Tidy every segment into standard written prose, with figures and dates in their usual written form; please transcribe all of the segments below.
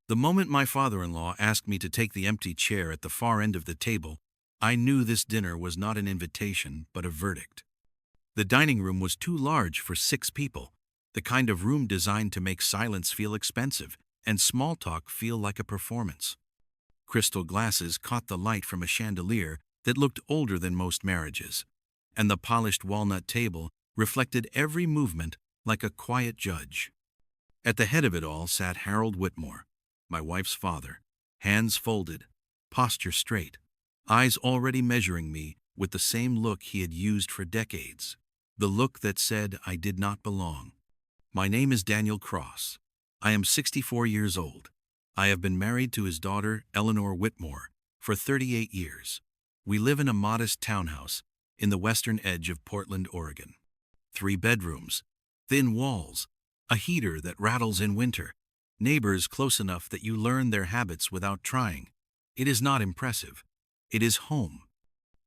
The moment my father-in-law asked me to take the empty chair at the far end of the table, I knew this dinner was not an invitation, but a verdict. The dining room was too large for 6 people, the kind of room designed to make silence feel expensive and small talk feel like a performance. Crystal glasses caught the light from a chandelier that looked older than most marriages, and the polished walnut table reflected every movement like a quiet judge. At the head of it all sat Harold Whitmore, my wife's father, hands folded, posture straight, eyes already measuring me with the same look he had used for decades, the look that said I did not belong. My name is Daniel Cross. I am 64 years old. I have been married to his daughter, Eleanor Whitmore, for 38 years. We live in a modest townhouse in the western edge of Portland, Oregon. 3 bedrooms, thin walls, a heater that rattles in winter, neighbors close enough that you learn their habits without trying. It is not impressive. It is home.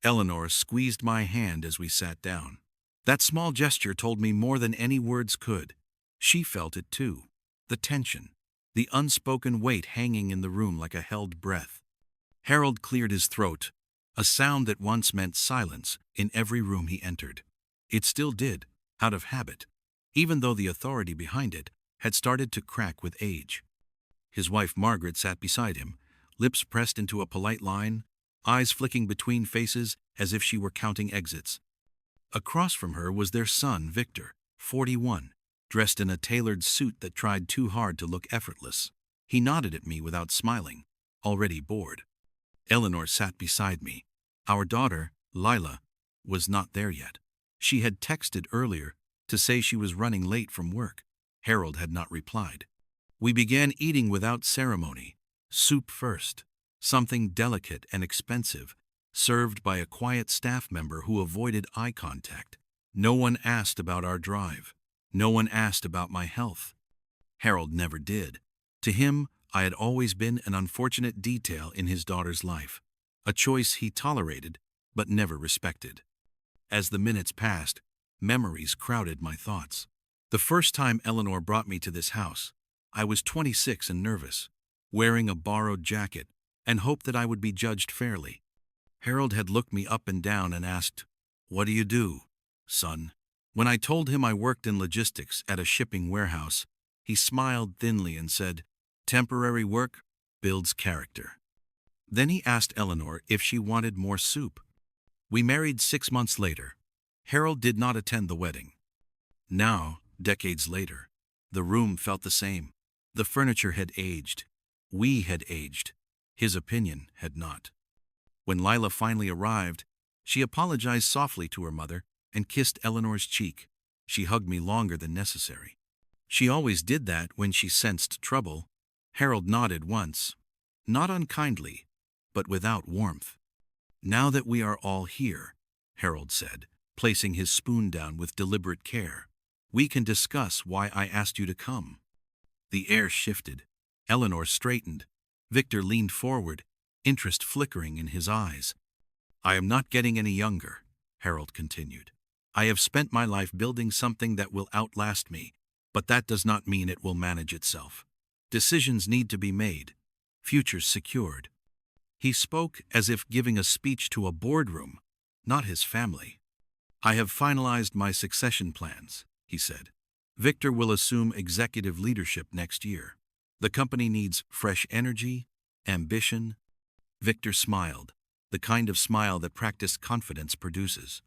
Eleanor squeezed my hand as we sat down. That small gesture told me more than any words could. She felt it too. The tension, the unspoken weight hanging in the room like a held breath. Harold cleared his throat, a sound that once meant silence in every room he entered. It still did, out of habit, even though the authority behind it had started to crack with age. His wife Margaret sat beside him, lips pressed into a polite line, eyes flicking between faces as if she were counting exits. Across from her was their son, Victor, 41, dressed in a tailored suit that tried too hard to look effortless. He nodded at me without smiling, already bored. Eleanor sat beside me. Our daughter, Lila, was not there yet. She had texted earlier to say she was running late from work. Harold had not replied. We began eating without ceremony, soup first, something delicate and expensive, served by a quiet staff member who avoided eye contact. No one asked about our drive. No one asked about my health. Harold never did. To him, I had always been an unfortunate detail in his daughter's life, a choice he tolerated but never respected. As the minutes passed, memories crowded my thoughts. The first time Eleanor brought me to this house, I was 26 and nervous, wearing a borrowed jacket, and hoped that I would be judged fairly. Harold had looked me up and down and asked, "What do you do, son?" When I told him I worked in logistics at a shipping warehouse, he smiled thinly and said, "Temporary work builds character." Then he asked Eleanor if she wanted more soup. We married 6 months later. Harold did not attend the wedding. Now, decades later, the room felt the same. The furniture had aged. We had aged. His opinion had not. When Lila finally arrived, she apologized softly to her mother and kissed Eleanor's cheek. She hugged me longer than necessary. She always did that when she sensed trouble. Harold nodded once, not unkindly, but without warmth. "Now that we are all here," Harold said, placing his spoon down with deliberate care, "we can discuss why I asked you to come." The air shifted. Eleanor straightened. Victor leaned forward, interest flickering in his eyes. "I am not getting any younger," Harold continued. "I have spent my life building something that will outlast me, but that does not mean it will manage itself. Decisions need to be made, futures secured." He spoke as if giving a speech to a boardroom, not his family. "I have finalized my succession plans," he said. "Victor will assume executive leadership next year. The company needs fresh energy, ambition." Victor smiled, the kind of smile that practiced confidence produces.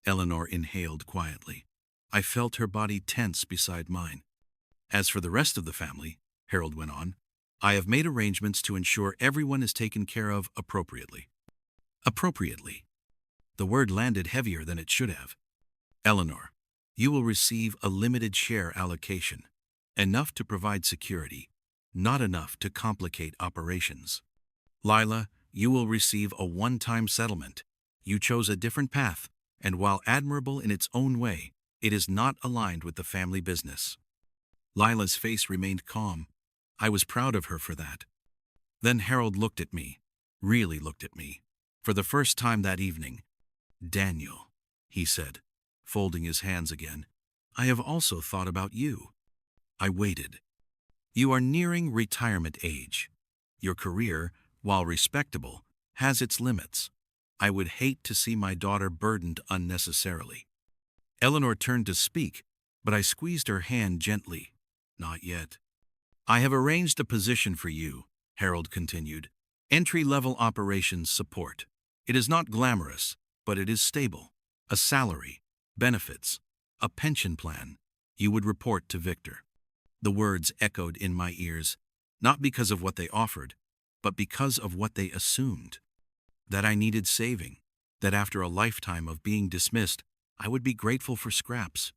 Eleanor inhaled quietly. I felt her body tense beside mine. "As for the rest of the family," Harold went on, "I have made arrangements to ensure everyone is taken care of appropriately." Appropriately. The word landed heavier than it should have. "Eleanor, you will receive a limited share allocation, enough to provide security, not enough to complicate operations. Lila, you will receive a one-time settlement. You chose a different path, and while admirable in its own way, it is not aligned with the family business." Lila's face remained calm. I was proud of her for that. Then Harold looked at me, really looked at me, for the first time that evening. "Daniel," he said, folding his hands again, "I have also thought about you." I waited. You are nearing retirement age. Your career, while respectable, has its limits. I would hate to see my daughter burdened unnecessarily. Eleanor turned to speak, but I squeezed her hand gently. Not yet. I have arranged a position for you, Harold continued. Entry-level operations support. It is not glamorous, but it is stable. A salary, benefits, a pension plan. You would report to Victor. The words echoed in my ears, not because of what they offered, but because of what they assumed. That I needed saving, that after a lifetime of being dismissed, I would be grateful for scraps.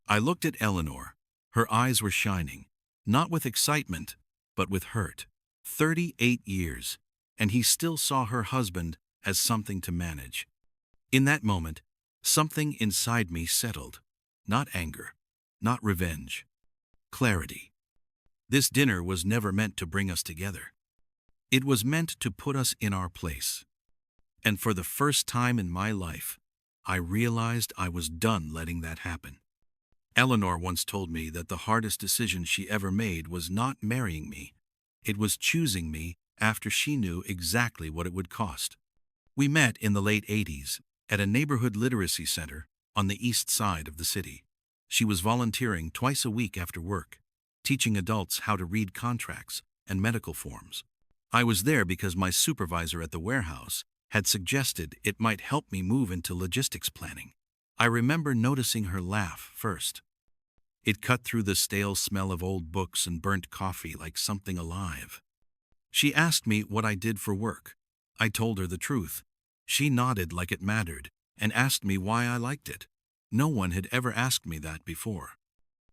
I looked at Eleanor. Her eyes were shining, not with excitement, but with hurt. 38 years, and he still saw her husband as something to manage. In that moment, something inside me settled. Not anger, not revenge. Clarity. This dinner was never meant to bring us together. It was meant to put us in our place. And for the first time in my life, I realized I was done letting that happen. Eleanor once told me that the hardest decision she ever made was not marrying me. It was choosing me after she knew exactly what it would cost. We met in the late 80s at a neighborhood literacy center on the east side of the city. She was volunteering twice a week after work, teaching adults how to read contracts and medical forms. I was there because my supervisor at the warehouse had suggested it might help me move into logistics planning. I remember noticing her laugh first. It cut through the stale smell of old books and burnt coffee like something alive. She asked me what I did for work. I told her the truth. She nodded like it mattered and asked me why I liked it. No one had ever asked me that before.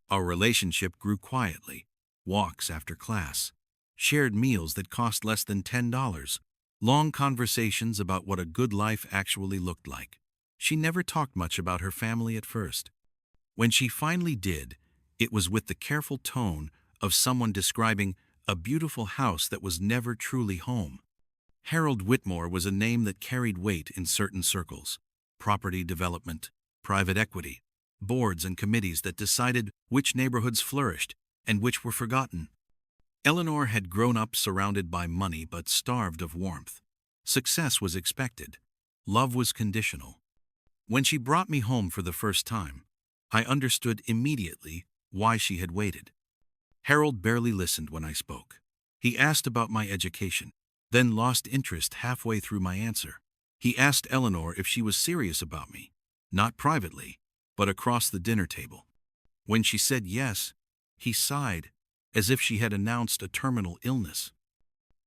Our relationship grew quietly. Walks after class, shared meals that cost less than $10, long conversations about what a good life actually looked like. She never talked much about her family at first. When she finally did, it was with the careful tone of someone describing a beautiful house that was never truly home. Harold Whitmore was a name that carried weight in certain circles. Property development, private equity, boards and committees that decided which neighborhoods flourished and which were forgotten. Eleanor had grown up surrounded by money but starved of warmth. Success was expected. Love was conditional. When she brought me home for the first time, I understood immediately why she had waited. Harold barely listened when I spoke. He asked about my education, then lost interest halfway through my answer. He asked Eleanor if she was serious about me, not privately, but across the dinner table. When she said yes, he sighed, as if she had announced a terminal illness.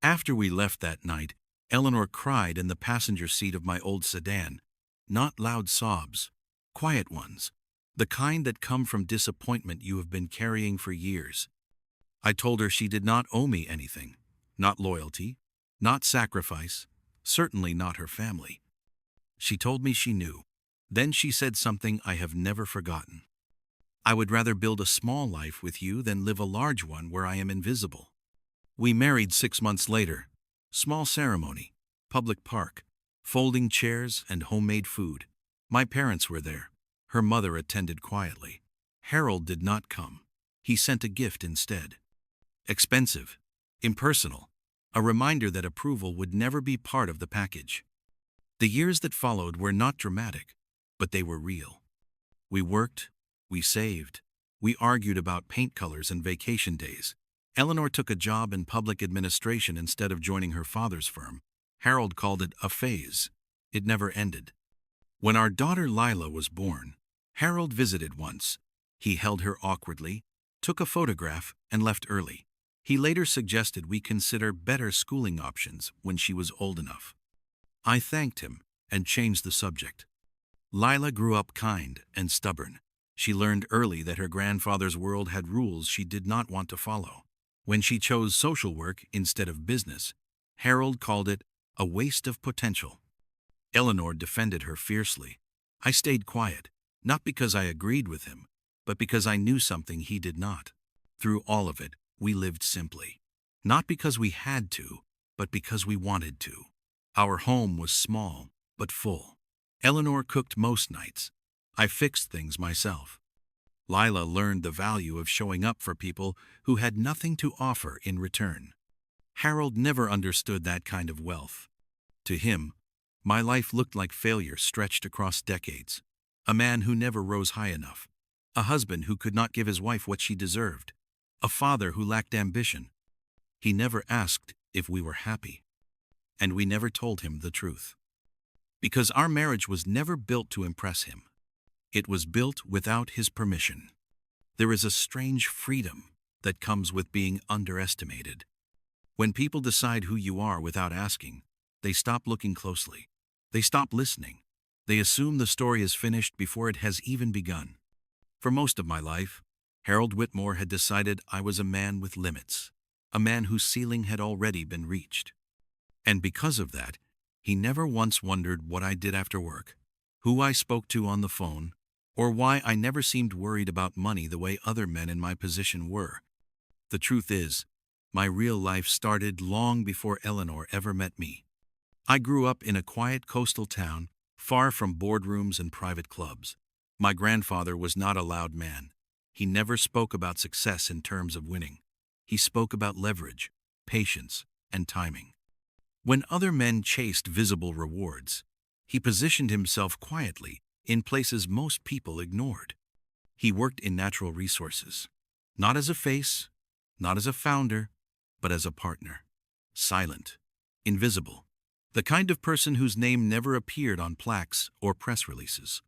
After we left that night, Eleanor cried in the passenger seat of my old sedan. Not loud sobs, quiet ones, the kind that come from disappointment you have been carrying for years. I told her she did not owe me anything, not loyalty, not sacrifice, certainly not her family. She told me she knew. Then she said something I have never forgotten. I would rather build a small life with you than live a large one where I am invisible. We married 6 months later. Small ceremony, public park, folding chairs and homemade food. My parents were there. Her mother attended quietly. Harold did not come. He sent a gift instead. Expensive, impersonal, a reminder that approval would never be part of the package. The years that followed were not dramatic, but they were real. We worked, we saved, we argued about paint colors and vacation days. Eleanor took a job in public administration instead of joining her father's firm. Harold called it a phase. It never ended. When our daughter Lila was born, Harold visited once. He held her awkwardly, took a photograph, and left early. He later suggested we consider better schooling options when she was old enough. I thanked him and changed the subject. Lila grew up kind and stubborn. She learned early that her grandfather's world had rules she did not want to follow. When she chose social work instead of business, Harold called it a waste of potential. Eleanor defended her fiercely. I stayed quiet, not because I agreed with him, but because I knew something he did not. Through all of it, we lived simply. Not because we had to, but because we wanted to. Our home was small, but full. Eleanor cooked most nights. I fixed things myself. Lila learned the value of showing up for people who had nothing to offer in return. Harold never understood that kind of wealth. To him, my life looked like failure stretched across decades. A man who never rose high enough. A husband who could not give his wife what she deserved. A father who lacked ambition. He never asked if we were happy. And we never told him the truth. Because our marriage was never built to impress him. It was built without his permission. There is a strange freedom that comes with being underestimated. When people decide who you are without asking, they stop looking closely. They stop listening. They assume the story is finished before it has even begun. For most of my life, Harold Whitmore had decided I was a man with limits, a man whose ceiling had already been reached. And because of that, he never once wondered what I did after work, who I spoke to on the phone, or why I never seemed worried about money the way other men in my position were. The truth is, my real life started long before Eleanor ever met me. I grew up in a quiet coastal town, far from boardrooms and private clubs. My grandfather was not a loud man. He never spoke about success in terms of winning. He spoke about leverage, patience, and timing. When other men chased visible rewards, he positioned himself quietly in places most people ignored. He worked in natural resources, not as a face, not as a founder, but as a partner. Silent, invisible, the kind of person whose name never appeared on plaques or press releases.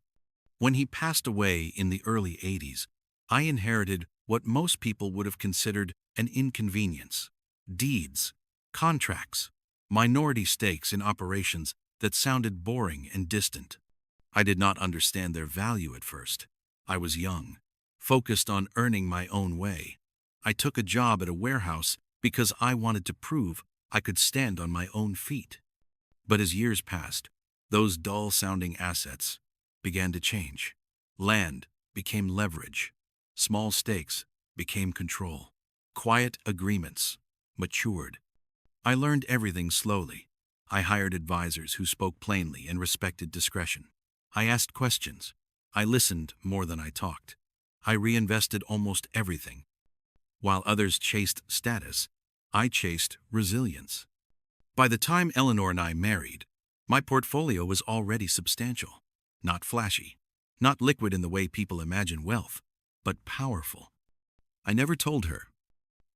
When he passed away in the early 80s, I inherited what most people would have considered an inconvenience: deeds, contracts, minority stakes in operations that sounded boring and distant. I did not understand their value at first. I was young, focused on earning my own way. I took a job at a warehouse because I wanted to prove I could stand on my own feet. But as years passed, those dull-sounding assets began to change. Land became leverage. Small stakes became control. Quiet agreements matured. I learned everything slowly. I hired advisors who spoke plainly and respected discretion. I asked questions. I listened more than I talked. I reinvested almost everything. While others chased status, I chased resilience. By the time Eleanor and I married, my portfolio was already substantial. Not flashy, not liquid in the way people imagine wealth, but powerful. I never told her,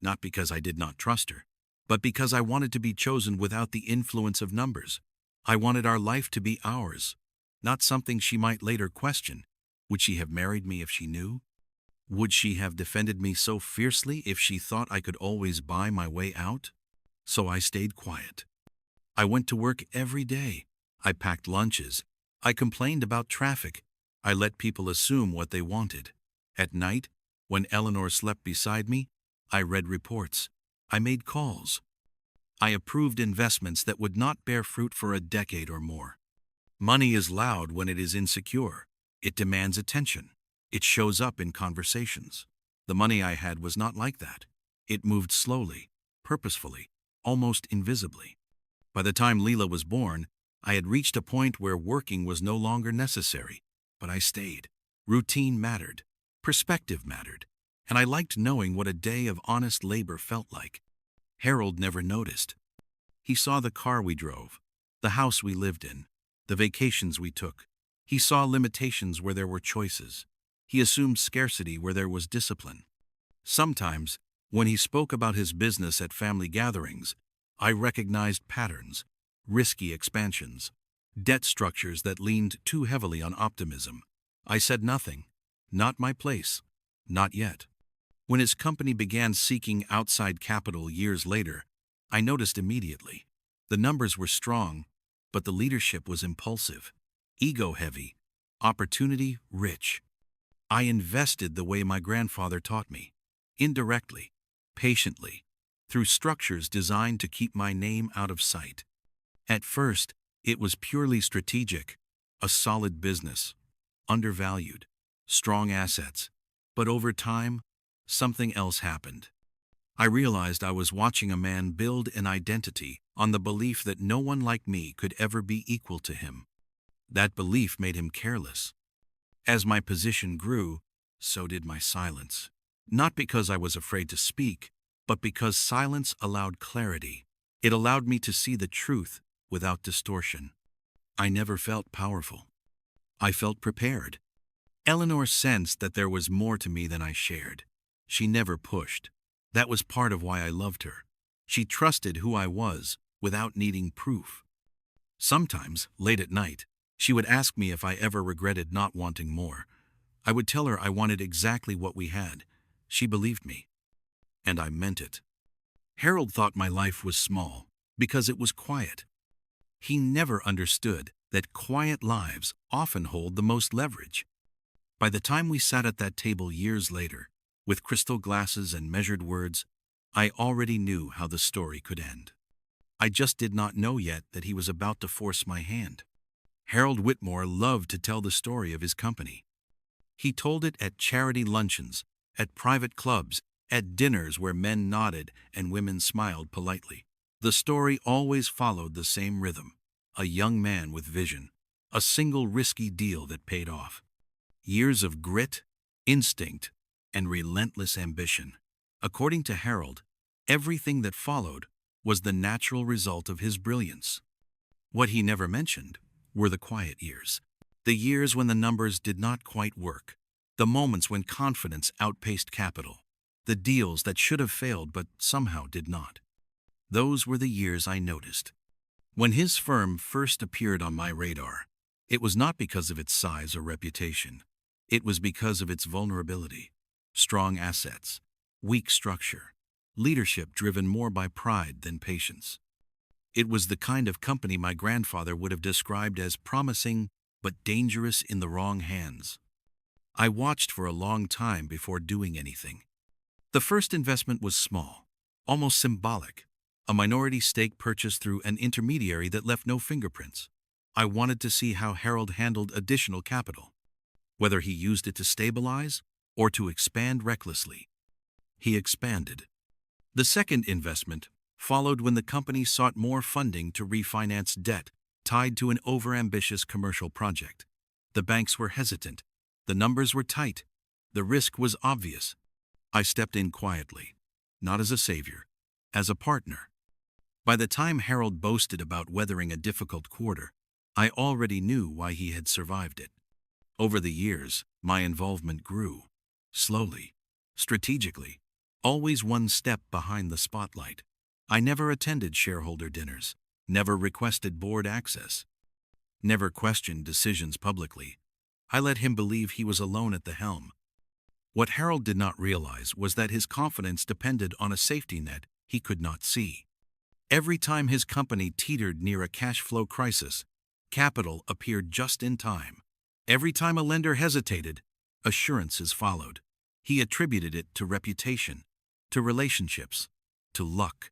not because I did not trust her, but because I wanted to be chosen without the influence of numbers. I wanted our life to be ours, not something she might later question. Would she have married me if she knew? Would she have defended me so fiercely if she thought I could always buy my way out? So I stayed quiet. I went to work every day. I packed lunches. I complained about traffic. I let people assume what they wanted. At night, when Eleanor slept beside me, I read reports. I made calls. I approved investments that would not bear fruit for a decade or more. Money is loud when it is insecure. It demands attention. It shows up in conversations. The money I had was not like that. It moved slowly, purposefully, almost invisibly. By the time Leela was born, I had reached a point where working was no longer necessary, but I stayed. Routine mattered. Perspective mattered. And I liked knowing what a day of honest labor felt like. Harold never noticed. He saw the car we drove, the house we lived in, the vacations we took. He saw limitations where there were choices. He assumed scarcity where there was discipline. Sometimes, when he spoke about his business at family gatherings, I recognized patterns, risky expansions, debt structures that leaned too heavily on optimism. I said nothing. Not my place. Not yet. When his company began seeking outside capital years later, I noticed immediately. The numbers were strong, but the leadership was impulsive, ego-heavy, opportunity-rich. I invested the way my grandfather taught me, indirectly, patiently, through structures designed to keep my name out of sight. At first, it was purely strategic, a solid business, undervalued, strong assets. But over time, something else happened. I realized I was watching a man build an identity on the belief that no one like me could ever be equal to him. That belief made him careless. As my position grew, So did my silence. Not because I was afraid to speak, but because silence allowed clarity. It allowed me to see the truth without distortion. I never felt powerful. I felt prepared. Eleanor sensed that there was more to me than I shared. She never pushed. That was part of why I loved her. She trusted who I was without needing proof. Sometimes, late at night, she would ask me if I ever regretted not wanting more. I would tell her I wanted exactly what we had. She believed me. And I meant it. Harold thought my life was small because it was quiet. He never understood that quiet lives often hold the most leverage. By the time we sat at that table years later, with crystal glasses and measured words, I already knew how the story could end. I just did not know yet that he was about to force my hand. Harold Whitmore loved to tell the story of his company. He told it at charity luncheons, at private clubs, at dinners where men nodded and women smiled politely. The story always followed the same rhythm: a young man with vision, a single risky deal that paid off. Years of grit, instinct, and relentless ambition. According to Harold, everything that followed was the natural result of his brilliance. What he never mentioned were the quiet years. The years when the numbers did not quite work. The moments when confidence outpaced capital. The deals that should have failed but somehow did not. Those were the years I noticed. When his firm first appeared on my radar, it was not because of its size or reputation. It was because of its vulnerability. Strong assets, weak structure, leadership driven more by pride than patience. It was the kind of company my grandfather would have described as promising but dangerous in the wrong hands. I watched for a long time before doing anything. The first investment was small, almost symbolic, a minority stake purchased through an intermediary that left no fingerprints. I wanted to see how Harold handled additional capital, whether he used it to stabilize or to expand recklessly. He expanded. The second investment followed when the company sought more funding to refinance debt tied to an overambitious commercial project. The banks were hesitant. The numbers were tight. The risk was obvious. I stepped in quietly, not as a savior, as a partner. By the time Harold boasted about weathering a difficult quarter, I already knew why he had survived it. Over the years, my involvement grew. Slowly, strategically, always one step behind the spotlight. I never attended shareholder dinners, never requested board access, never questioned decisions publicly. I let him believe he was alone at the helm. What Harold did not realize was that his confidence depended on a safety net he could not see. Every time his company teetered near a cash flow crisis, capital appeared just in time. Every time a lender hesitated, assurances followed. He attributed it to reputation, to relationships, to luck.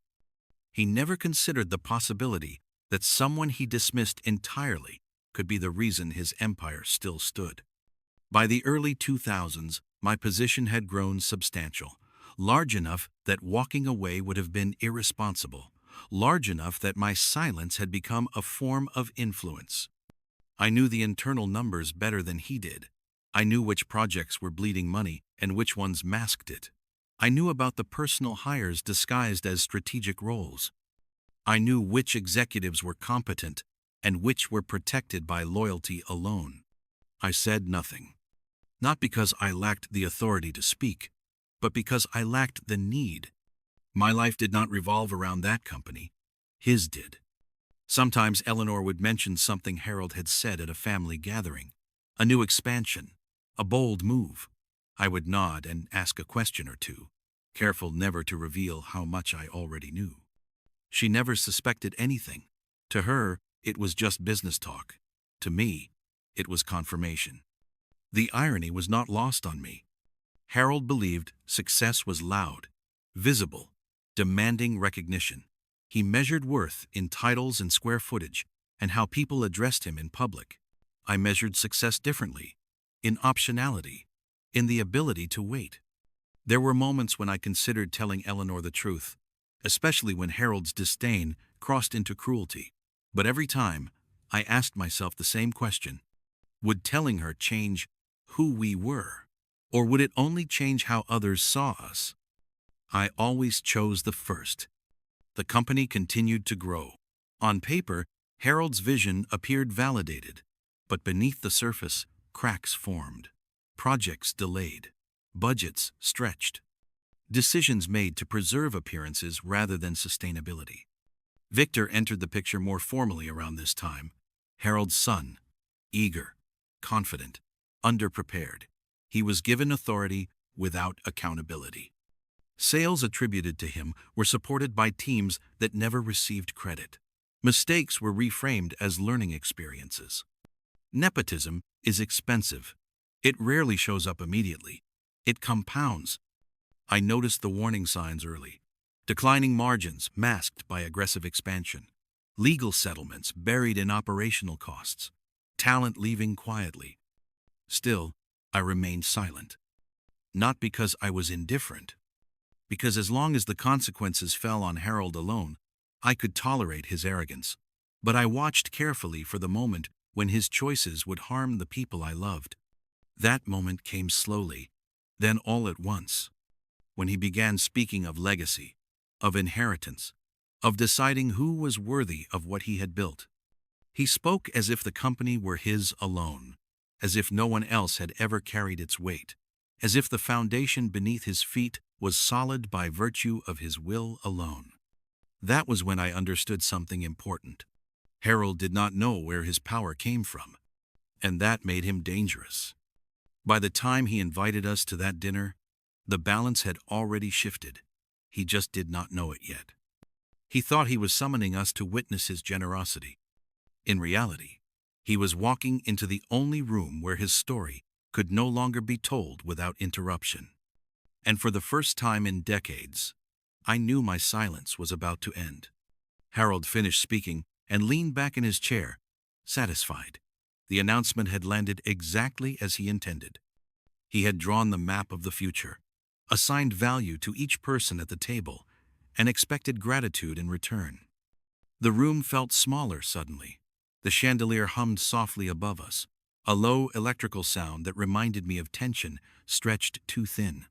He never considered the possibility that someone he dismissed entirely could be the reason his empire still stood. By the early 2000s, my position had grown substantial, large enough that walking away would have been irresponsible, large enough that my silence had become a form of influence. I knew the internal numbers better than he did. I knew which projects were bleeding money and which ones masked it. I knew about the personal hires disguised as strategic roles. I knew which executives were competent and which were protected by loyalty alone. I said nothing. Not because I lacked the authority to speak, but because I lacked the need. My life did not revolve around that company. His did. Sometimes Eleanor would mention something Harold had said at a family gathering, a new expansion, a bold move. I would nod and ask a question or two, careful never to reveal how much I already knew. She never suspected anything. To her, it was just business talk. To me, it was confirmation. The irony was not lost on me. Harold believed success was loud, visible, demanding recognition. He measured worth in titles and square footage and how people addressed him in public. I measured success differently, in optionality, in the ability to wait. There were moments when I considered telling Eleanor the truth, especially when Harold's disdain crossed into cruelty. But every time, I asked myself the same question. Would telling her change who we were? Or would it only change how others saw us? I always chose the first. The company continued to grow. On paper, Harold's vision appeared validated, but beneath the surface, cracks formed. Projects delayed. Budgets stretched. Decisions made to preserve appearances rather than sustainability. Victor entered the picture more formally around this time. Harold's son, eager, confident, underprepared. He was given authority without accountability. Sales attributed to him were supported by teams that never received credit. Mistakes were reframed as learning experiences. Nepotism is expensive. It rarely shows up immediately. It compounds. I noticed the warning signs early. Declining margins masked by aggressive expansion. Legal settlements buried in operational costs. Talent leaving quietly. Still, I remained silent. Not because I was indifferent. Because as long as the consequences fell on Harold alone, I could tolerate his arrogance. But I watched carefully for the moment when his choices would harm the people I loved. That moment came slowly, then all at once. When he began speaking of legacy, of inheritance, of deciding who was worthy of what he had built. He spoke as if the company were his alone, as if no one else had ever carried its weight, as if the foundation beneath his feet was solid by virtue of his will alone. That was when I understood something important. Harold did not know where his power came from, and that made him dangerous. By the time he invited us to that dinner, the balance had already shifted. He just did not know it yet. He thought he was summoning us to witness his generosity. In reality, he was walking into the only room where his story could no longer be told without interruption. And for the first time in decades, I knew my silence was about to end. Harold finished speaking and leaned back in his chair, satisfied. The announcement had landed exactly as he intended. He had drawn the map of the future, assigned value to each person at the table, and expected gratitude in return. The room felt smaller suddenly. The chandelier hummed softly above us, a low electrical sound that reminded me of tension stretched too thin.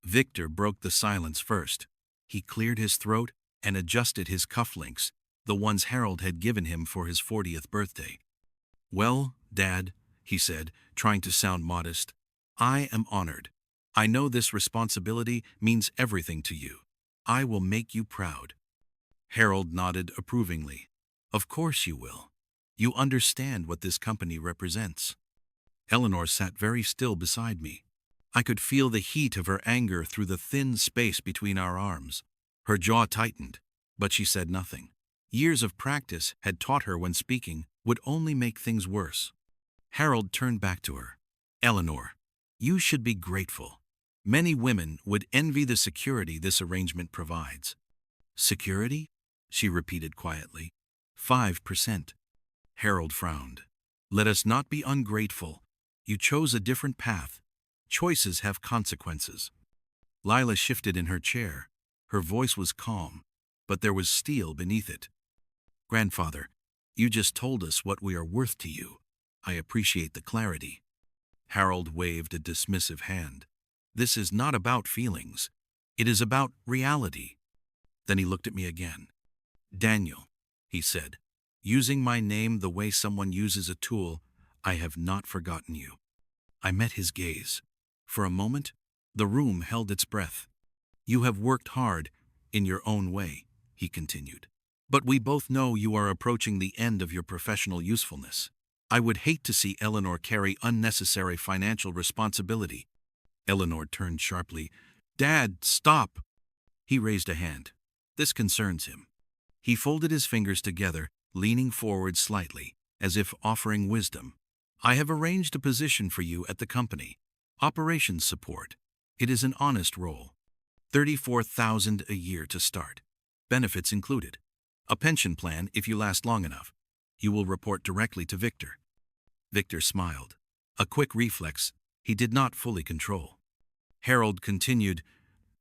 Victor broke the silence first. He cleared his throat and adjusted his cufflinks, the ones Harold had given him for his 40th birthday. "Well, Dad," he said, trying to sound modest, "I am honored. I know this responsibility means everything to you. I will make you proud." Harold nodded approvingly. "Of course you will. You understand what this company represents." Eleanor sat very still beside me. I could feel the heat of her anger through the thin space between our arms. Her jaw tightened, but she said nothing. Years of practice had taught her when speaking would only make things worse. Harold turned back to her. "Eleanor, you should be grateful. Many women would envy the security this arrangement provides." "Security?" she repeated quietly. 5%. Harold frowned. "Let us not be ungrateful. You chose a different path. Choices have consequences." Lila shifted in her chair. Her voice was calm, but there was steel beneath it. "Grandfather, you just told us what we are worth to you. I appreciate the clarity." Harold waved a dismissive hand. "This is not about feelings. It is about reality." Then he looked at me again. "Daniel," he said, "using my name the way someone uses a tool, I have not forgotten you." I met his gaze. For a moment, the room held its breath. "You have worked hard, in your own way," he continued. "But we both know you are approaching the end of your professional usefulness. I would hate to see Eleanor carry unnecessary financial responsibility." Eleanor turned sharply. "Dad, stop!" He raised a hand. "This concerns him." He folded his fingers together, leaning forward slightly, as if offering wisdom. "I have arranged a position for you at the company. Operations support. It is an honest role. 34,000 a year to start. Benefits included. A pension plan if you last long enough. You will report directly to Victor." Victor smiled. A quick reflex he did not fully control. Harold continued,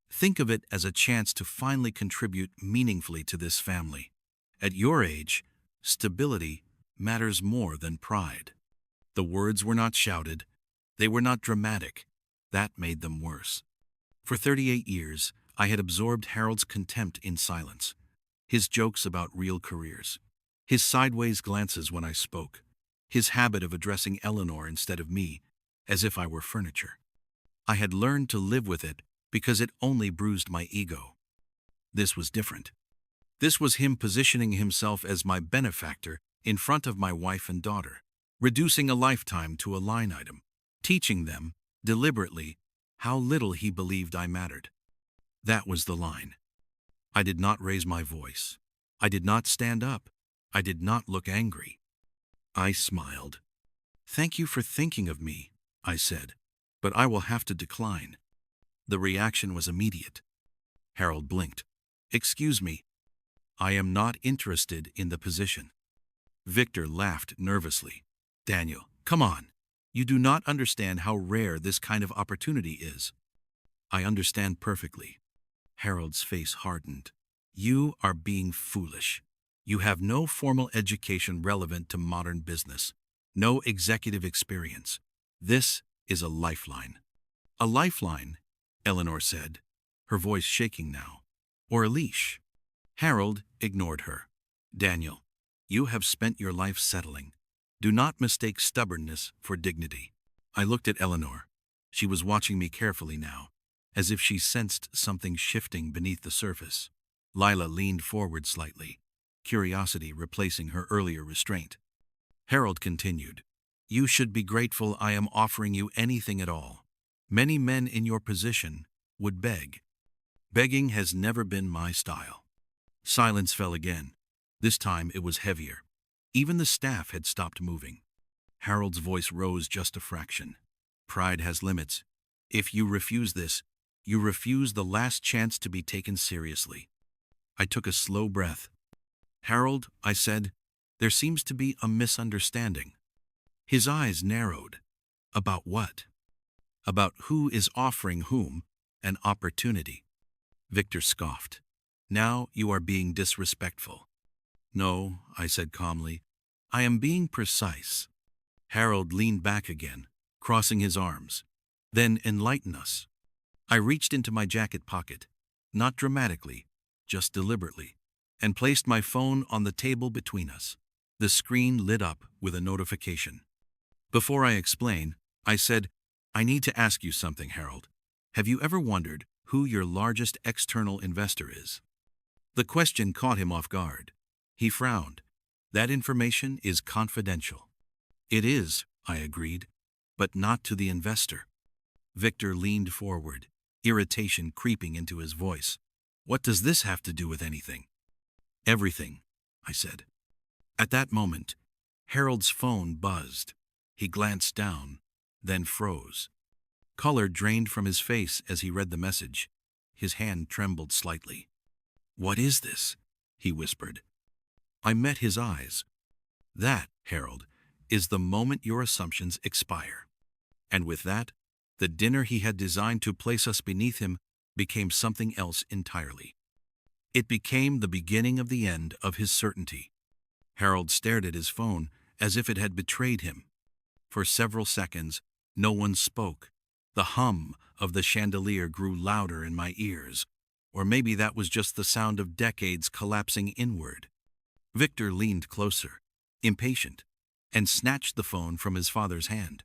"Think of it as a chance to finally contribute meaningfully to this family. At your age, stability matters more than pride." The words were not shouted. They were not dramatic. That made them worse. For 38 years, I had absorbed Harold's contempt in silence, his jokes about real careers, his sideways glances when I spoke, his habit of addressing Eleanor instead of me, as if I were furniture. I had learned to live with it because it only bruised my ego. This was different. This was him positioning himself as my benefactor in front of my wife and daughter, reducing a lifetime to a line item, teaching them, deliberately, how little he believed I mattered. That was the line. I did not raise my voice. I did not stand up. I did not look angry. I smiled. "Thank you for thinking of me," I said, "but I will have to decline." The reaction was immediate. Harold blinked. "Excuse me. I am not interested in the position." Victor laughed nervously. "Daniel, come on. You do not understand how rare this kind of opportunity is." "I understand perfectly." Harold's face hardened. "You are being foolish. You have no formal education relevant to modern business, no executive experience. This is a lifeline." "A lifeline," Eleanor said, her voice shaking now. "Or a leash." Harold ignored her. "Daniel, you have spent your life settling. Do not mistake stubbornness for dignity." I looked at Eleanor. She was watching me carefully now, as if she sensed something shifting beneath the surface. Lila leaned forward slightly, curiosity replacing her earlier restraint. Harold continued, "You should be grateful I am offering you anything at all. Many men in your position would beg. Begging has never been my style." Silence fell again. This time it was heavier. Even the staff had stopped moving. Harold's voice rose just a fraction. "Pride has limits. If you refuse this, you refuse the last chance to be taken seriously." I took a slow breath. "Harold," I said, "there seems to be a misunderstanding." His eyes narrowed. "About what?" "About who is offering whom an opportunity." Victor scoffed. "Now you are being disrespectful." "No," I said calmly. "I am being precise." Harold leaned back again, crossing his arms. "Then enlighten us." I reached into my jacket pocket, not dramatically, just deliberately, and placed my phone on the table between us. The screen lit up with a notification. Before I explain, I said, "I need to ask you something, Harold. Have you ever wondered who your largest external investor is?" The question caught him off guard. He frowned. "That information is confidential." "It is," I agreed, "but not to the investor." Victor leaned forward, irritation creeping into his voice. "What does this have to do with anything?" "Everything," I said. At that moment, Harold's phone buzzed. He glanced down, then froze. Color drained from his face as he read the message. His hand trembled slightly. "What is this?" he whispered. I met his eyes. "That, Harold, is the moment your assumptions expire." And with that, the dinner he had designed to place us beneath him became something else entirely. It became the beginning of the end of his certainty. Harold stared at his phone as if it had betrayed him. For several seconds, no one spoke. The hum of the chandelier grew louder in my ears, or maybe that was just the sound of decades collapsing inward. Victor leaned closer, impatient, and snatched the phone from his father's hand.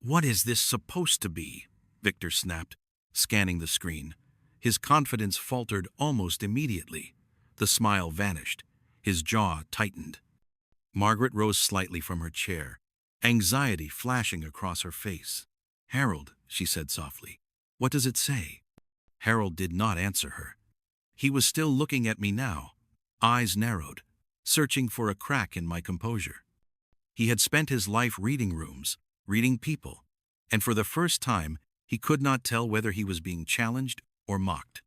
"What is this supposed to be?" Victor snapped, scanning the screen. His confidence faltered almost immediately. The smile vanished. His jaw tightened. Margaret rose slightly from her chair, anxiety flashing across her face. "Harold," she said softly, "what does it say?" Harold did not answer her. He was still looking at me now, eyes narrowed, searching for a crack in my composure. He had spent his life reading rooms, reading people, and for the first time, he could not tell whether he was being challenged or mocked.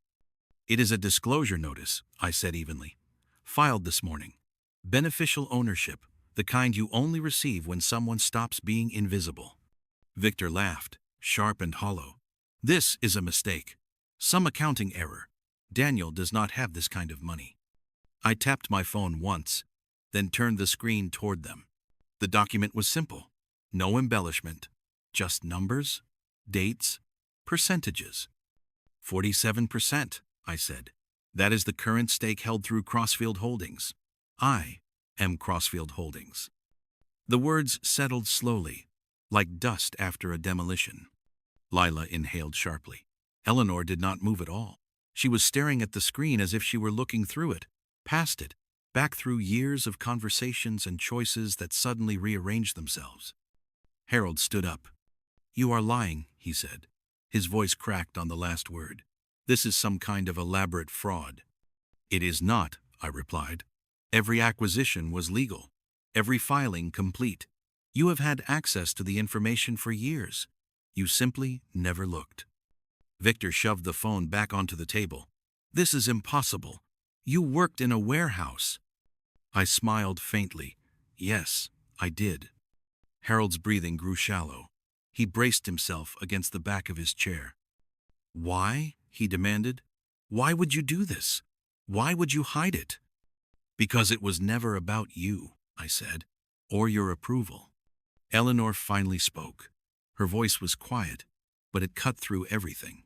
"It is a disclosure notice," I said evenly. "Filed this morning. Beneficial ownership, the kind you only receive when someone stops being invisible." Victor laughed, sharp and hollow. "This is a mistake. Some accounting error. Daniel does not have this kind of money." I tapped my phone once, then turned the screen toward them. The document was simple. No embellishment. Just numbers, dates, Percentages. 47%, I said. That is the current stake held through Crossfield Holdings. I am Crossfield Holdings. The words settled slowly, like dust after a demolition. Lila inhaled sharply. Eleanor did not move at all. She was staring at the screen as if she were looking through it, past it, back through years of conversations and choices that suddenly rearranged themselves. Harold stood up. "You are lying," he said. His voice cracked on the last word. "This is some kind of elaborate fraud." "It is not," I replied. "Every acquisition was legal. Every filing complete. You have had access to the information for years. You simply never looked." Victor shoved the phone back onto the table. "This is impossible. You worked in a warehouse." I smiled faintly. "Yes, I did." Harold's breathing grew shallow. He braced himself against the back of his chair. "Why?" he demanded. "Why would you do this? Why would you hide it?" "Because it was never about you," I said, "or your approval." Eleanor finally spoke. Her voice was quiet, but it cut through everything.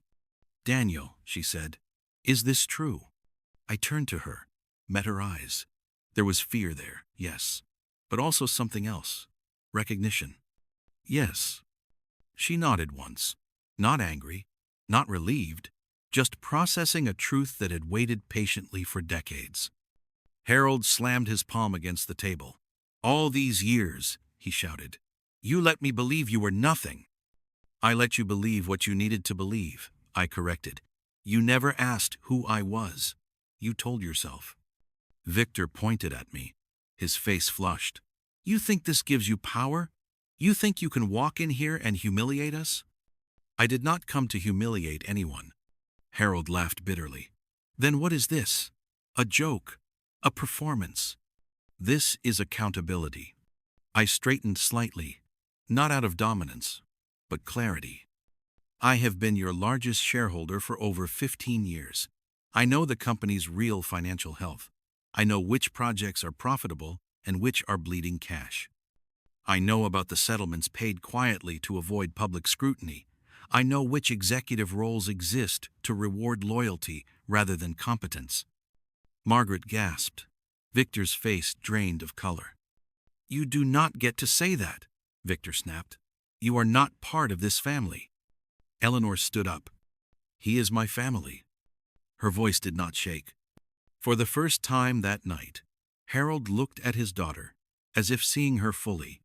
"Daniel," she said, "is this true?" I turned to her, met her eyes. There was fear there, yes, but also something else. Recognition. "Yes." She nodded once, not angry, not relieved, just processing a truth that had waited patiently for decades. Harold slammed his palm against the table. "All these years," he shouted, "you let me believe you were nothing." "I let you believe what you needed to believe," I corrected. "You never asked who I was. You told yourself." Victor pointed at me. His face flushed. "You think this gives you power? You think you can walk in here and humiliate us?" "I did not come to humiliate anyone." Harold laughed bitterly. "Then what is this? A joke? A performance?" "This is accountability." I straightened slightly, not out of dominance, but clarity. "I have been your largest shareholder for over 15 years. I know the company's real financial health. I know which projects are profitable and which are bleeding cash. I know about the settlements paid quietly to avoid public scrutiny. I know which executive roles exist to reward loyalty rather than competence." Margaret gasped. Victor's face drained of color. "You do not get to say that," Victor snapped. "You are not part of this family." Eleanor stood up. "He is my family." Her voice did not shake. For the first time that night, Harold looked at his daughter, as if seeing her fully.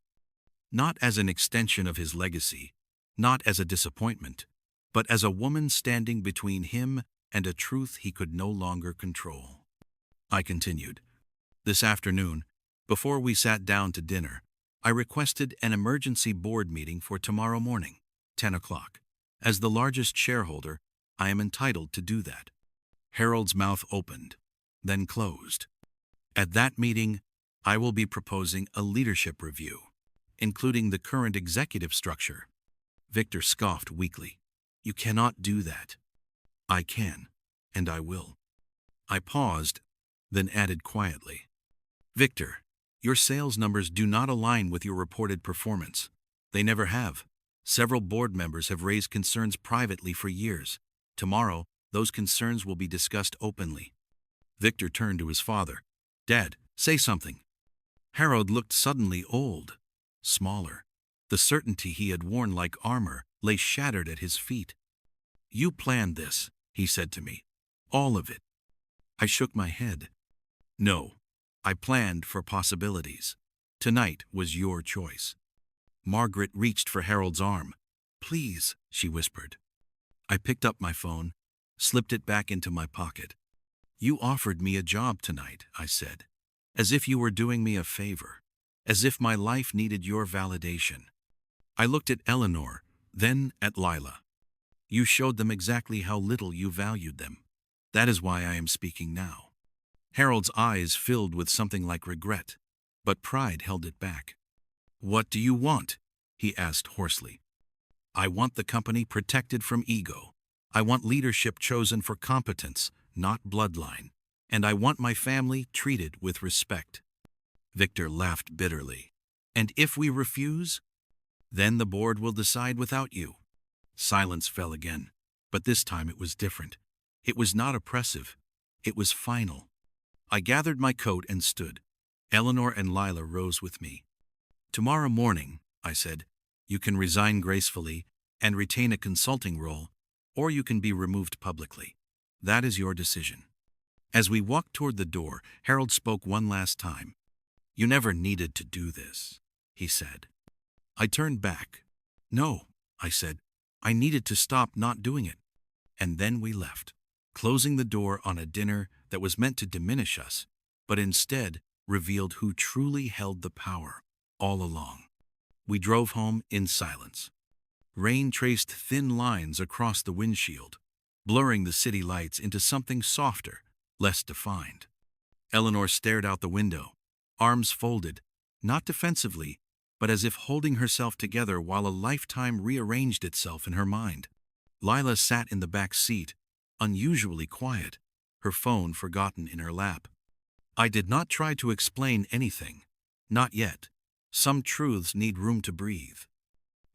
Not as an extension of his legacy, not as a disappointment, but as a woman standing between him and a truth he could no longer control. I continued. "This afternoon, before we sat down to dinner, I requested an emergency board meeting for tomorrow morning, 10 o'clock. As the largest shareholder, I am entitled to do that." Harold's mouth opened, then closed. "At that meeting, I will be proposing a leadership review, including the current executive structure." Victor scoffed weakly. "You cannot do that." "I can, and I will." I paused, then added quietly, "Victor, your sales numbers do not align with your reported performance. They never have. Several board members have raised concerns privately for years. Tomorrow, those concerns will be discussed openly." Victor turned to his father. "Dad, say something." Harold looked suddenly old, smaller. The certainty he had worn like armor lay shattered at his feet. "You planned this," he said to me. "All of it." I shook my head. "No, I planned for possibilities. Tonight was your choice." Margaret reached for Harold's arm. "Please," she whispered. I picked up my phone, slipped it back into my pocket. "You offered me a job tonight," I said, "as if you were doing me a favor, as if my life needed your validation." I looked at Eleanor, then at Lila. "You showed them exactly how little you valued them. That is why I am speaking now." Harold's eyes filled with something like regret, but pride held it back. "What do you want?" he asked hoarsely. "I want the company protected from ego. I want leadership chosen for competence, not bloodline. And I want my family treated with respect." Victor laughed bitterly. "And if we refuse? Then the board will decide without you." Silence fell again, but this time it was different. It was not oppressive. It was final. I gathered my coat and stood. Eleanor and Lila rose with me. "Tomorrow morning," I said, "you can resign gracefully and retain a consulting role, or you can be removed publicly. That is your decision." As we walked toward the door, Harold spoke one last time. "You never needed to do this," he said. I turned back. "No," I said, "I needed to stop not doing it." And then we left, closing the door on a dinner that was meant to diminish us, but instead revealed who truly held the power all along. We drove home in silence. Rain traced thin lines across the windshield, blurring the city lights into something softer, less defined. Eleanor stared out the window, arms folded, not defensively, but as if holding herself together while a lifetime rearranged itself in her mind. Lila sat in the back seat, unusually quiet, her phone forgotten in her lap. I did not try to explain anything. Not yet. Some truths need room to breathe.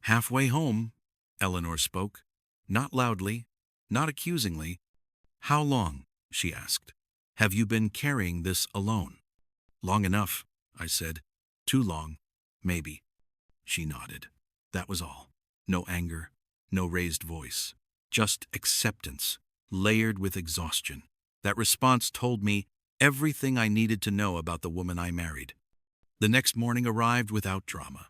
"Halfway home," Eleanor spoke, not loudly, not accusingly. "How long?" she asked. "Have you been carrying this alone?" "Long enough," I said. "Too long, maybe." She nodded. That was all. No anger, no raised voice. Just acceptance, layered with exhaustion. That response told me everything I needed to know about the woman I married. The next morning arrived without drama.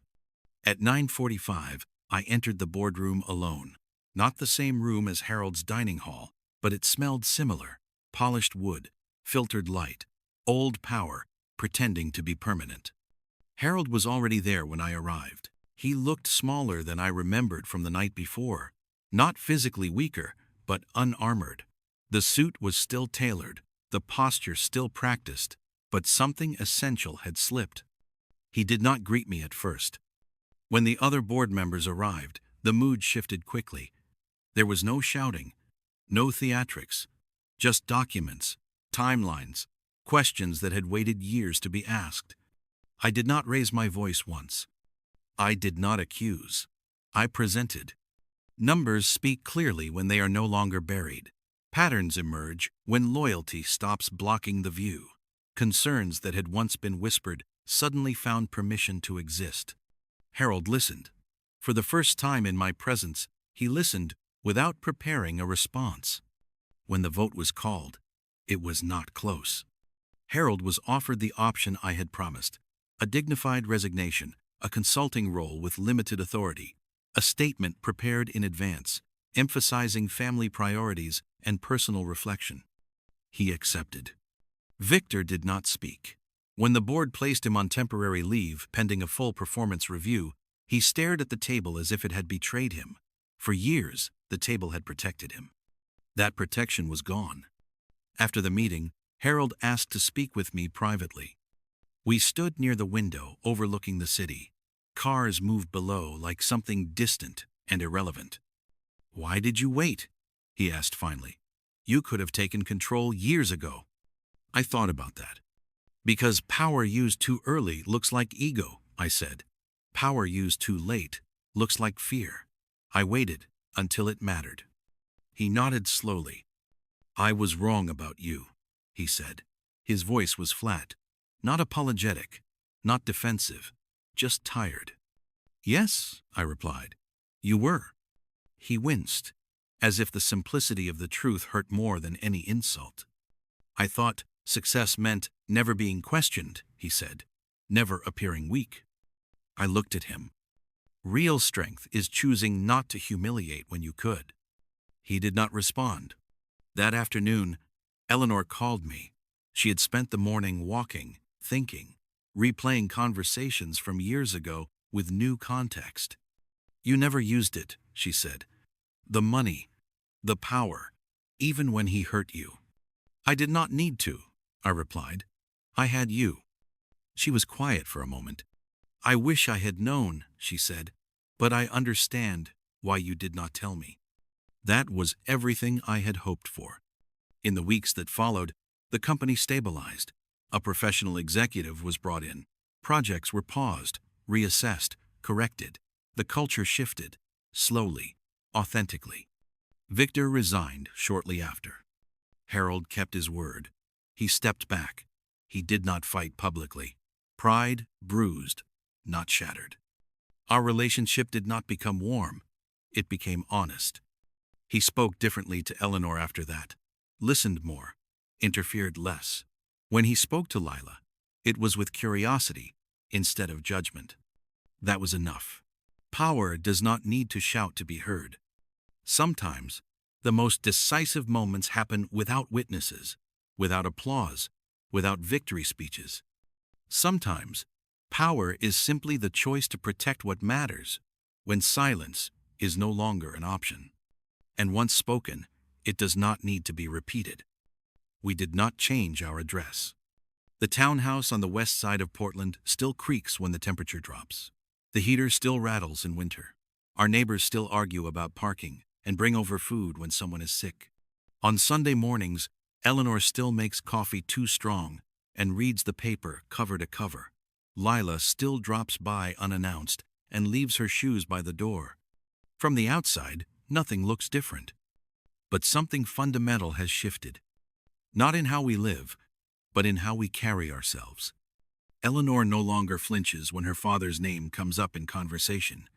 At 9:45, I entered the boardroom alone. Not the same room as Harold's dining hall, but it smelled similar. Polished wood, filtered light, old power, pretending to be permanent. Harold was already there when I arrived. He looked smaller than I remembered from the night before. Not physically weaker, but unarmored. The suit was still tailored, the posture still practiced, but something essential had slipped. He did not greet me at first. When the other board members arrived, the mood shifted quickly. There was no shouting, no theatrics, just documents, timelines, questions that had waited years to be asked. I did not raise my voice once. I did not accuse. I presented. Numbers speak clearly when they are no longer buried. Patterns emerge when loyalty stops blocking the view. Concerns that had once been whispered suddenly found permission to exist. Harold listened. For the first time in my presence, he listened without preparing a response. When the vote was called, it was not close. Harold was offered the option I had promised: a dignified resignation, a consulting role with limited authority, a statement prepared in advance, emphasizing family priorities and personal reflection. He accepted. Victor did not speak. When the board placed him on temporary leave pending a full performance review, he stared at the table as if it had betrayed him. For years, the table had protected him. That protection was gone. After the meeting, Harold asked to speak with me privately. We stood near the window overlooking the city. Cars moved below like something distant and irrelevant. "Why did you wait?" he asked finally. "You could have taken control years ago." I thought about that. "Because power used too early looks like ego," I said. "Power used too late looks like fear." I waited until it mattered. He nodded slowly. "I was wrong about you," he said. His voice was flat, not apologetic, not defensive, just tired. "Yes," I replied. "You were." He winced, as if the simplicity of the truth hurt more than any insult. "I thought success meant never being questioned," he said, "never appearing weak." I looked at him. Real strength is choosing not to humiliate when you could. He did not respond. That afternoon, Eleanor called me. She had spent the morning walking, thinking, replaying conversations from years ago with new context. "You never used it," she said. "The money, the power, even when he hurt you." "I did not need to," I replied. "I had you." She was quiet for a moment. "I wish I had known," she said, "but I understand why you did not tell me." That was everything I had hoped for. In the weeks that followed, the company stabilized. A professional executive was brought in. Projects were paused, reassessed, corrected. The culture shifted, slowly, authentically. Victor resigned shortly after. Harold kept his word. He stepped back. He did not fight publicly. Pride bruised, not shattered. Our relationship did not become warm. It became honest. He spoke differently to Eleanor after that, listened more, interfered less. When he spoke to Lila, it was with curiosity instead of judgment. That was enough. Power does not need to shout to be heard. Sometimes, the most decisive moments happen without witnesses, without applause, without victory speeches. Sometimes, power is simply the choice to protect what matters, when silence is no longer an option. And once spoken, it does not need to be repeated. We did not change our address. The townhouse on the west side of Portland still creaks when the temperature drops. The heater still rattles in winter. Our neighbors still argue about parking and bring over food when someone is sick. On Sunday mornings, Eleanor still makes coffee too strong and reads the paper cover to cover. Lila still drops by unannounced and leaves her shoes by the door. From the outside, nothing looks different. But something fundamental has shifted. Not in how we live, but in how we carry ourselves. Eleanor no longer flinches when her father's name comes up in conversation.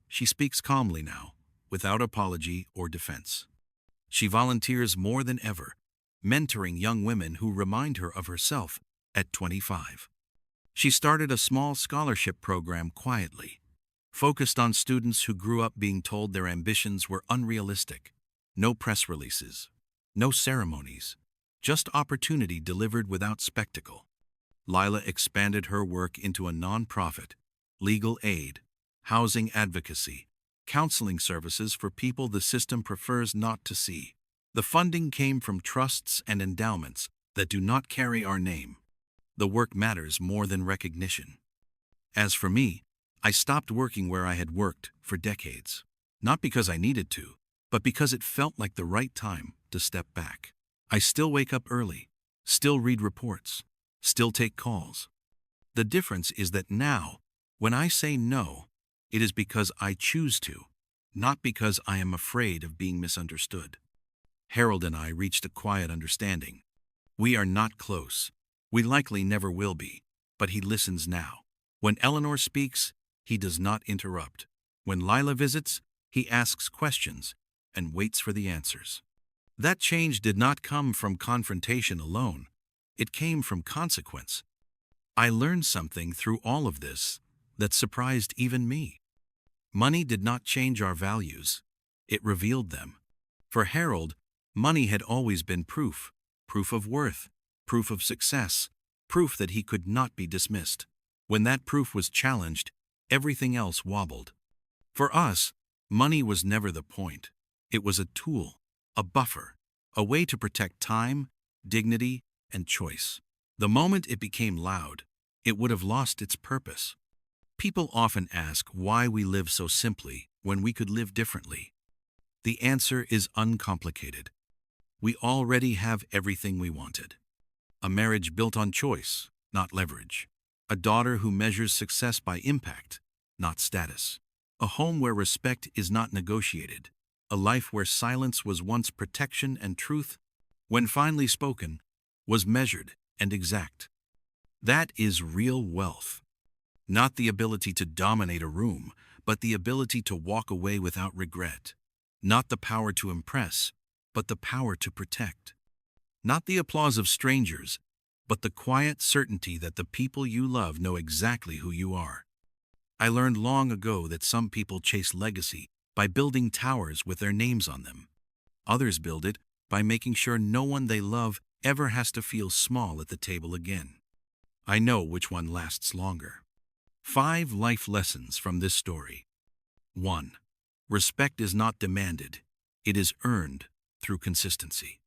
She speaks calmly now, without apology or defense. She volunteers more than ever, mentoring young women who remind her of herself at 25. She started a small scholarship program quietly, focused on students who grew up being told their ambitions were unrealistic. No press releases, no ceremonies, just opportunity delivered without spectacle. Lila expanded her work into a nonprofit, legal aid, housing advocacy, counseling services for people the system prefers not to see. The funding came from trusts and endowments that do not carry our name. The work matters more than recognition. As for me, I stopped working where I had worked for decades, not because I needed to, but because it felt like the right time to step back. I still wake up early, still read reports, still take calls. The difference is that now, when I say no, it is because I choose to, not because I am afraid of being misunderstood. Harold and I reached a quiet understanding. We are not close. We likely never will be, but he listens now. When Eleanor speaks, he does not interrupt. When Lila visits, he asks questions and waits for the answers. That change did not come from confrontation alone. It came from consequence. I learned something through all of this that surprised even me. Money did not change our values. It revealed them. For Harold, money had always been proof of worth, proof of success, proof that he could not be dismissed. When that proof was challenged, everything else wobbled. For us, money was never the point. It was a tool, a buffer, a way to protect time, dignity, and choice. The moment it became loud, it would have lost its purpose. People often ask why we live so simply when we could live differently. The answer is uncomplicated. We already have everything we wanted. A marriage built on choice, not leverage. A daughter who measures success by impact, not status. A home where respect is not negotiated. A life where silence was once protection and truth, when finally spoken, was measured and exact. That is real wealth. Not the ability to dominate a room, but the ability to walk away without regret. Not the power to impress, but the power to protect. Not the applause of strangers, but the quiet certainty that the people you love know exactly who you are. I learned long ago that some people chase legacy by building towers with their names on them. Others build it by making sure no one they love ever has to feel small at the table again. I know which one lasts longer. 5 life lessons from this story. 1. Respect is not demanded. It is earned through consistency.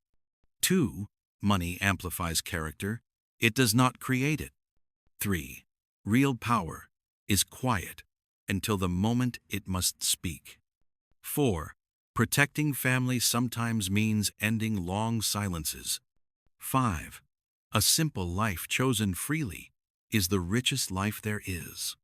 2. Money amplifies character. It does not create it. 3. Real power is quiet until the moment it must speak. 4. Protecting family sometimes means ending long silences. 5. A simple life chosen freely is the richest life there is.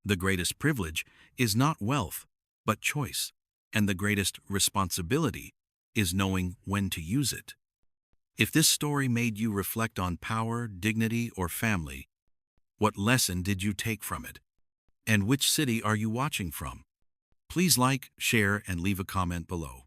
The greatest privilege is not wealth, but choice. and the greatest responsibility is knowing when to use it. If this story made you reflect on power, dignity, or family, what lesson did you take from it? And which city are you watching from? Please like, share, and leave a comment below.